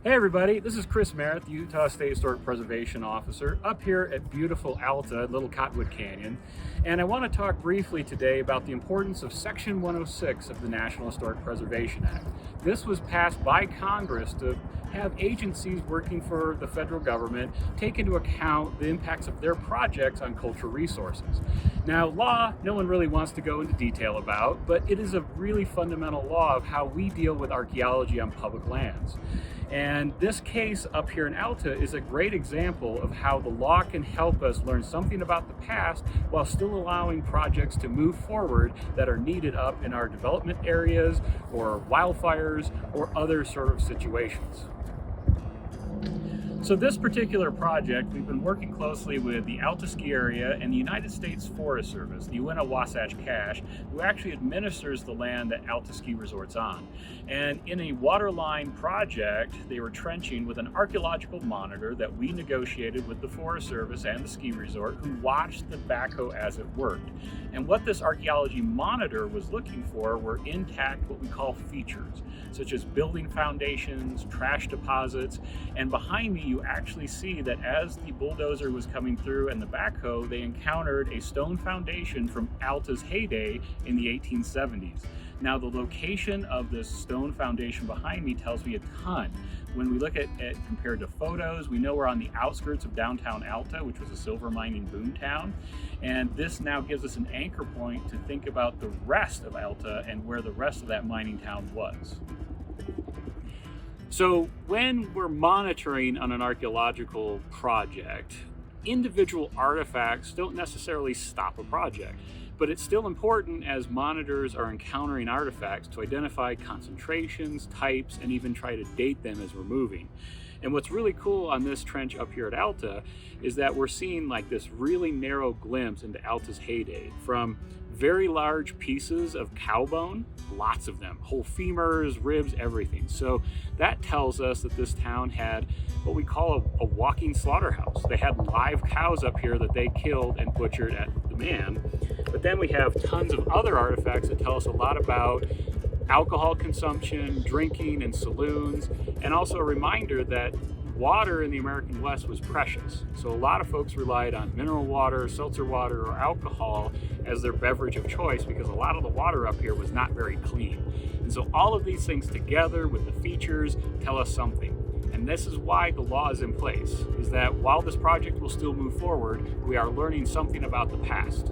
Hey everybody, this is Chris Merrit, the Utah State Historic Preservation Officer, up here at beautiful Alta, Little Cottonwood Canyon. And I want to talk briefly today about the importance of Section 106 of the National Historic Preservation Act. This was passed by Congress to have agencies working for the federal government take into account the impacts of their projects on cultural resources. Now, law, no one really wants to go into detail about, but it is a really fundamental law of how we deal with archaeology on public lands. And this case up here in Alta is a great example of how the law can help us learn something about the past while still allowing projects to move forward that are needed up in our development areas or wildfires or other sort of situations. So this particular project, we've been working closely with the Alta ski area and the United States Forest Service, the Wasatch Cache, who actually administers the land that Alta ski resort's on. And in a waterline project, they were trenching with an archaeological monitor that we negotiated with the Forest Service and the ski resort, who watched the backhoe as it worked. And what this archaeology monitor was looking for were intact, what we call features, such as building foundations, trash deposits, and behind me you actually see that as the bulldozer was coming through and the backhoe, they encountered a stone foundation from Alta's heyday in the 1870s. Now, the location of this stone foundation behind me tells me a ton. When we look at it compared to photos, we know we're on the outskirts of downtown Alta, which was a silver mining boomtown. And this now gives us an anchor point to think about the rest of Alta and where the rest of that mining town was. So when we're monitoring on an archaeological project, individual artifacts don't necessarily stop a project, but it's still important as monitors are encountering artifacts to identify concentrations, types, and even try to date them as we're moving. And what's really cool on this trench up here at Alta is that we're seeing like this really narrow glimpse into Alta's heyday, from very large pieces of cow bone, lots of them, whole femurs, ribs, everything. So that tells us that this town had what we call a walking slaughterhouse. They had live cows up here that they killed and butchered at demand. But then we have tons of other artifacts that tell us a lot about alcohol consumption, drinking, and saloons, and also a reminder that water in the American West was precious. So a lot of folks relied on mineral water, seltzer water, or alcohol as their beverage of choice because a lot of the water up here was not very clean. And so all of these things together with the features tell us something. And this is why the law is in place, is that while this project will still move forward, we are learning something about the past.